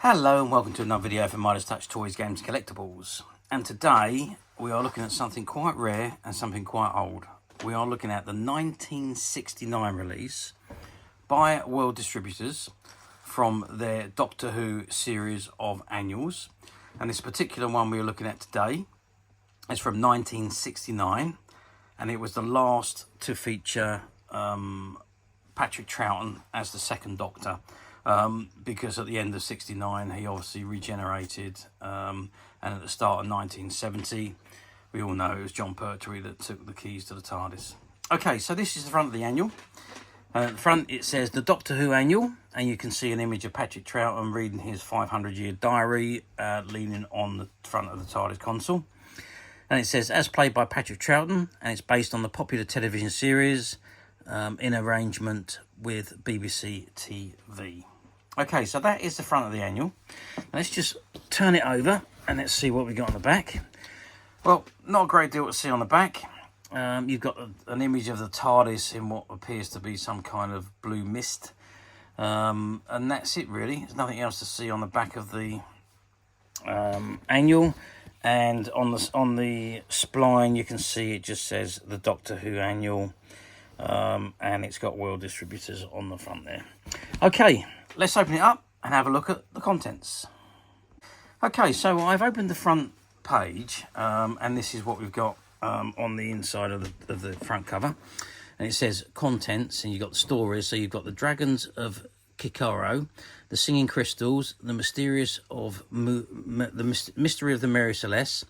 Hello and welcome to another video from Midas Touch Toys, Games and Collectibles. And today we are looking at something quite rare and something quite old. We are looking at the 1969 release by World Distributors from their Doctor Who series of annuals. And this particular one we are looking at today is from 1969, and it was the last to feature Patrick Troughton as the second Doctor. Because at the end of 69 he obviously regenerated, and at the start of 1970 we all know it was John Pertwee that took the keys to the TARDIS. Okay, so this is the front of the annual. At the front it says the Doctor Who annual, and you can see an image of Patrick Troughton reading his 500-year diary, leaning on the front of the TARDIS console. And it says, as played by Patrick Troughton, and it's based on the popular television series in arrangement with BBC TV. Okay, so that is the front of the annual. Let's just turn it over and let's see what we got on the back. Well, not a great deal to see on the back. You've got an image of the TARDIS in what appears to be some kind of blue mist. And that's it really. There's nothing else to see on the back of the annual. And on the spline you can see it just says the Doctor Who annual. And it's got World Distributors on the front there. Okay, let's open it up and have a look at the contents. Okay, so I've opened the front page, and this is what we've got on the inside of the front cover. And it says contents, and you've got the stories. So you've got the Dragons of Kikoro, the Singing Crystals, the Mystery of the Mary Celeste,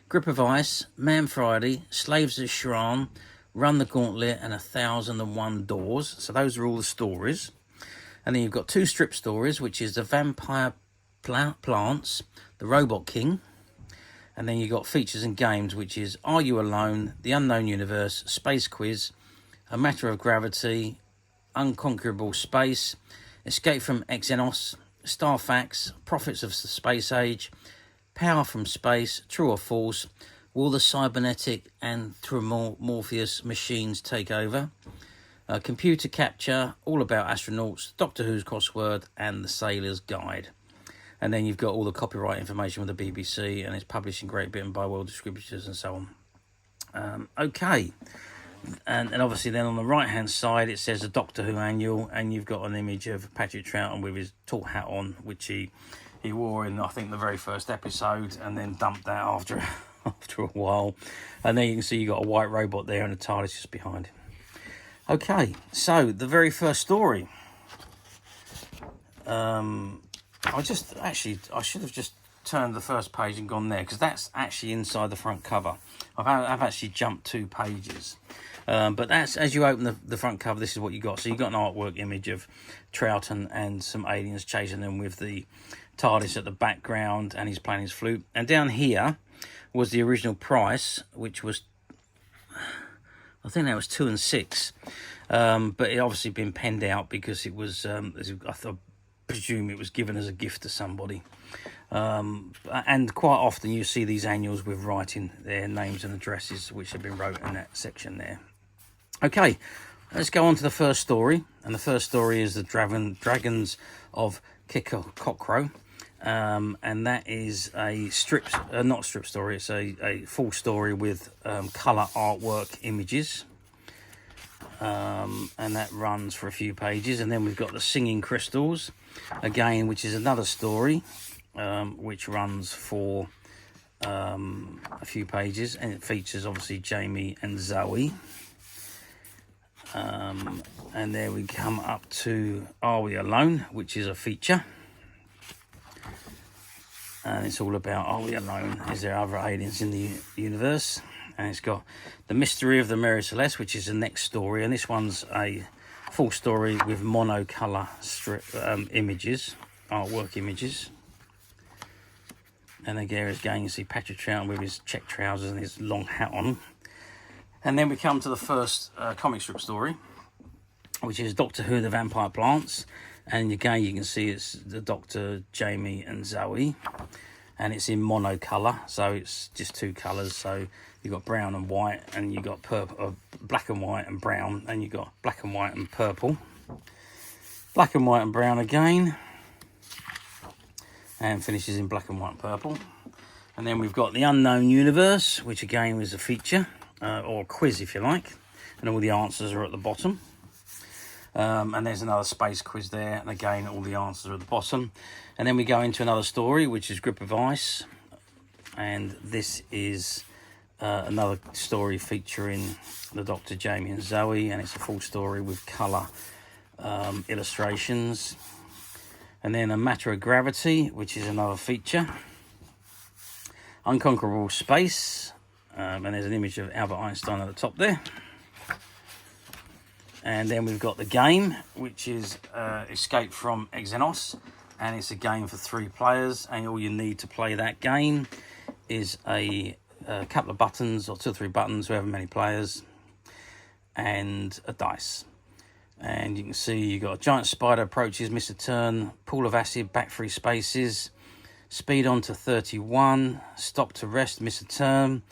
Grip of Ice, Man Friday, Slaves of Shran, Run the Gauntlet, and 1001 Doors. So those are all the stories. And then you've got two strip stories, which is the Vampire Plants, the Robot King. And then you've got features and games, which is Are You Alone, The Unknown Universe, Space Quiz, A Matter of Gravity, Unconquerable Space, Escape from Xenos, Star Facts, Prophets of the Space Age, Power from Space, True or False, Will the Cybernetic and Morpheus machines take over? Computer Capture, All About Astronauts, Doctor Who's Crossword, and The Sailor's Guide. And then you've got all the copyright information with the BBC, and it's published in Great Britain by World Distributors and so on. Okay, and obviously then on the right hand side it says the Doctor Who annual, and you've got an image of Patrick Troughton with his tall hat on, which he wore in I think the very first episode, and then dumped that after a while. And then you can see you got a white robot there and a TARDIS just behind him. Okay, so the very first story. I should have just turned the first page and gone there, because that's actually inside the front cover. I've actually jumped 2 pages. But that's, as you open the front cover, this is what you got. So you've got an artwork image of Troughton and some aliens chasing them with the TARDIS at the background, and he's playing his flute. And down here was the original price, which was, I think that was 2 and 6, but it obviously been penned out because it was, I presume it was given as a gift to somebody. And quite often you see these annuals with writing their names and addresses, which have been wrote in that section there. Okay, let's go on to the first story, and the first story is the Dragons of Kikoro. And that is a not strip story, it's a full story with colour artwork images, and that runs for a few pages. And then we've got the Singing Crystals again, which is another story, which runs for a few pages, and it features obviously Jamie and Zoe. And there we come up to Are We Alone, which is a feature. And it's all about, are we alone? Is there other aliens in the universe? And it's got the Mystery of the Mary Celeste, which is the next story. And this one's a full story with monocolour images, artwork images. And again you see Patrick Troughton with his check trousers and his long hat on. And then we come to the first comic strip story, which is Doctor Who, the Vampire Plants. And again, you can see it's the Doctor, Jamie and Zoe, and it's in monocolour, so it's just 2 colours. So you've got brown and white, and you've got purple, black and white and brown, and you've got black and white and purple, black and white and brown again, and finishes in black and white and purple. And then we've got the Unknown Universe, which again was a feature, or a quiz if you like, and all the answers are at the bottom. And there's another space quiz there, and again all the answers are at the bottom. And then we go into another story, which is Grip of Ice, and this is another story featuring the Doctor, Jamie and Zoe, and it's a full story with colour illustrations. And then A Matter of Gravity, which is another feature. Unconquerable Space, and there's an image of Albert Einstein at the top there. And then we've got the game, which is Escape from Xenos, and it's a game for 3 players, and all you need to play that game is a couple of buttons, or 2 or 3 buttons, however many players, and a dice. And you can see you've got a giant spider approaches, miss a turn, pool of acid, back 3 spaces, speed on to 31, stop to rest, miss a turn,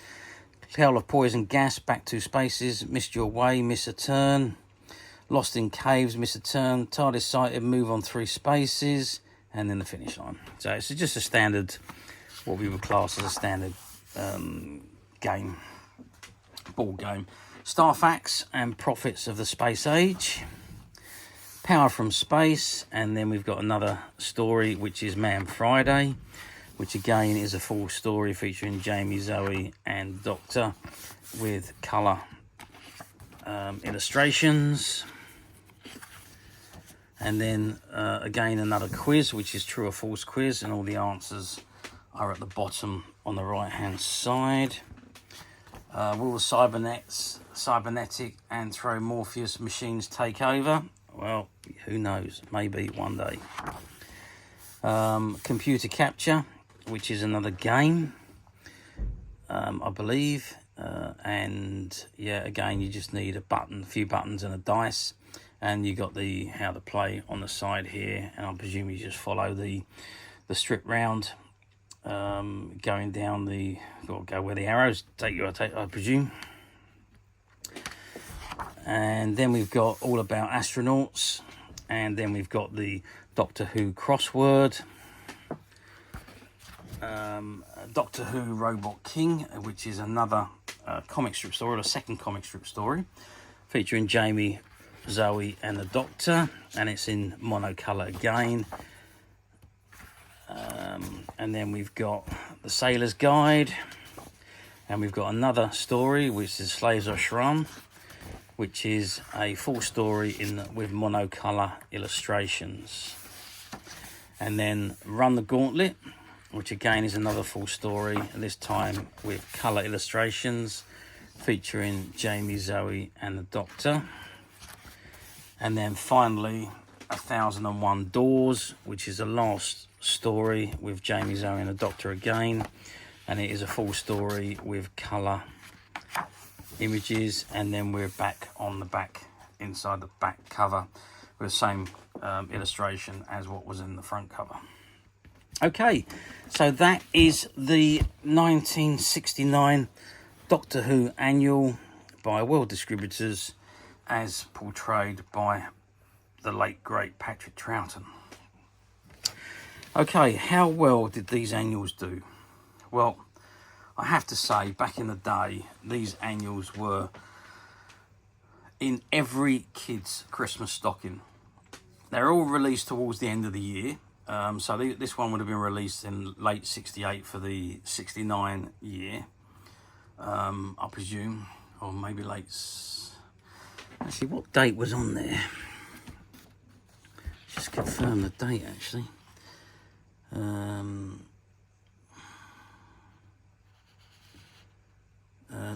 cloud of poison gas, back 2 spaces, missed your way, miss a turn, lost in caves, miss a turn, TARDIS sighted, move on 3 spaces, and then the finish line. So it's just a standard, what we would class as a standard game, ball game. Star Facts and Prophets of the Space Age, Power from Space, and then we've got another story which is Man Friday, which again is a full story featuring Jamie, Zoe and Doctor with colour illustrations. And then again another quiz, which is True or False quiz, and all the answers are at the bottom on the right hand side. Will the cybernetic anthropomorphous machines take over? Well, who knows, maybe one day. Computer Capture, which is another game, I believe, and yeah, again you just need a few buttons and a dice, and you got the how to play on the side here, and I presume you just follow the strip round, going down go where the arrows take you, I presume. And then we've got All About Astronauts, and then we've got the Doctor Who crossword, Doctor Who Robot King, which is another comic strip story, or a second comic strip story featuring Jamie, Zoe and the Doctor, and it's in monocolour again. And then we've got The Sailor's Guide, and we've got another story which is Slaves of Shram, which is a full story with monocolour illustrations. And then Run the Gauntlet, which again is another full story, and this time with colour illustrations featuring Jamie, Zoe and the Doctor. And then finally 1001 Doors, which is the last story with Jamie, Zoe and the Doctor again, and it is a full story with colour images. And then we're back on the back, inside the back cover, with the same illustration as what was in the front cover. Okay, so that is the 1969 Doctor Who annual by World Distributors, as portrayed by the late great Patrick Troughton. Okay, how well did these annuals do? Well, I have to say, back in the day, these annuals were in every kid's Christmas stocking. They're all released towards the end of the year. So this one would have been released in late 68 for the 69 year, I presume, or maybe late. Actually, what date was on there? Just confirm the date, actually.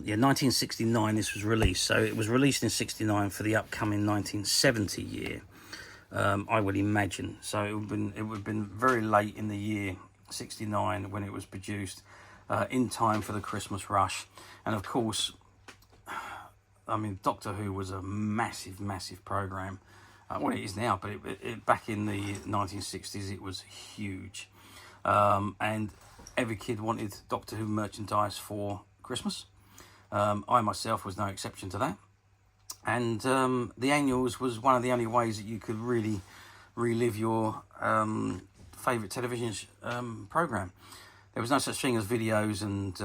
Yeah, 1969 this was released, so it was released in 69 for the upcoming 1970 year, I would imagine. So it would have been very late in the year 69 when it was produced, in time for the Christmas rush. And of course, I mean, Doctor Who was a massive program. Well, it is now, but back in the 1960s it was huge, and every kid wanted Doctor Who merchandise for Christmas. I myself was no exception to that, and the annuals was one of the only ways that you could really relive your favourite television programme. There was no such thing as videos and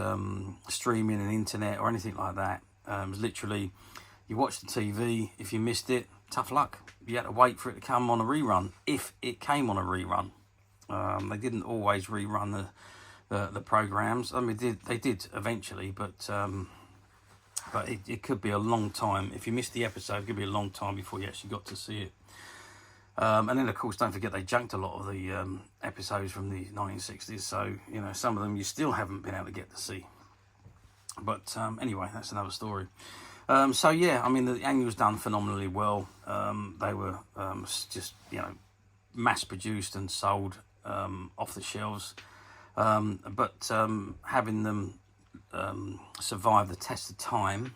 streaming and internet or anything like that. It was literally, you watched the TV, if you missed it, tough luck. You had to wait for it to come on a rerun, if it came on a rerun. They didn't always rerun the programmes. I mean, they did eventually, but it could be a long time. If you missed the episode, it could be a long time before you actually got to see it. And then, of course, don't forget they junked a lot of the episodes from the 1960s. So, you know, some of them you still haven't been able to get to see. But anyway, that's another story. So, yeah, I mean, the annual's done phenomenally well. They were just, you know, mass-produced and sold off the shelves. But having them survive the test of time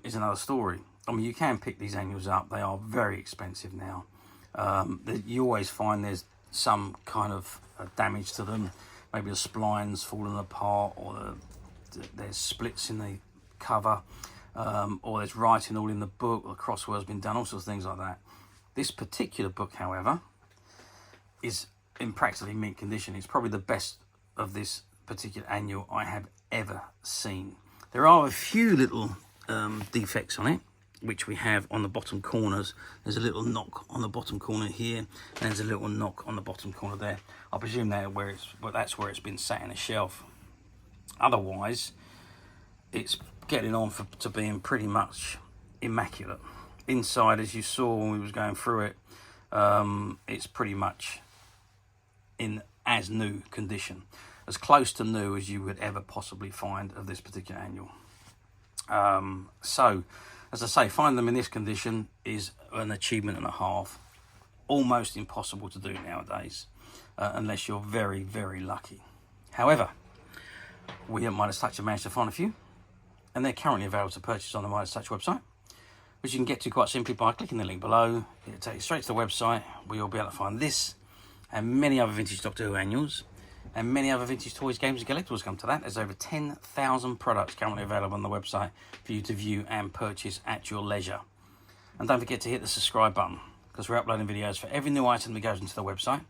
is another story. I mean, you can pick these annuals up. They are very expensive now. You always find there's some kind of damage to them. Maybe the spline's fallen apart, or there's splits in the cover, or there's writing all in the book, or the crossword's been done, all sorts of things like that. This particular book, however, is in practically mint condition. It's probably the best of this particular annual I have ever seen. There are a few little defects on it, which we have on the bottom corners. There's a little knock on the bottom corner here, and there's a little knock on the bottom corner there. I presume that's where it's been sat in a shelf. Otherwise, it's getting on to being pretty much immaculate. Inside, as you saw when we was going through it, it's pretty much in as new condition, as close to new as you would ever possibly find of this particular annual. So, as I say, finding them in this condition is an achievement and a half. Almost impossible to do nowadays, unless you're very, very lucky. However, we at Midas Touch have managed to find a few, and they're currently available to purchase on the Midas Touch website, which you can get to quite simply by clicking the link below. It'll take you straight to the website, where you'll be able to find this and many other vintage Doctor Who annuals, and many other vintage toys, games and collectibles come to that. There's over 10,000 products currently available on the website for you to view and purchase at your leisure. And don't forget to hit the subscribe button, because we're uploading videos for every new item that goes into the website.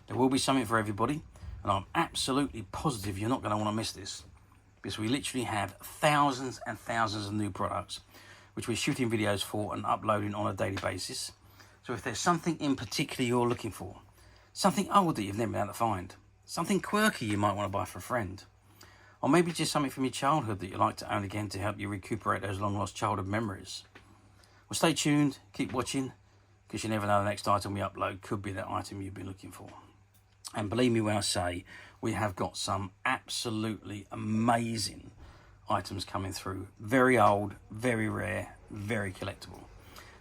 There will be something for everybody, and I'm absolutely positive you're not going to want to miss this, because we literally have thousands and thousands of new products, which we're shooting videos for and uploading on a daily basis. So if there's something in particular you're looking for, something old that you've never been able to find, something quirky you might want to buy for a friend, or maybe just something from your childhood that you like to own again to help you recuperate those long-lost childhood memories. Well, stay tuned, keep watching, because you never know, the next item we upload could be that item you've been looking for. And believe me when I say, we have got some absolutely amazing items coming through. Very old, very rare, very collectible.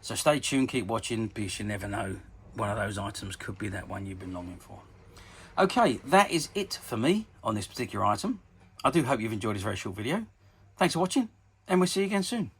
So stay tuned, keep watching, because you never know, one of those items could be that one you've been longing for. Okay, that is it for me on this particular item. I do hope you've enjoyed this very short video. Thanks for watching, and we'll see you again soon.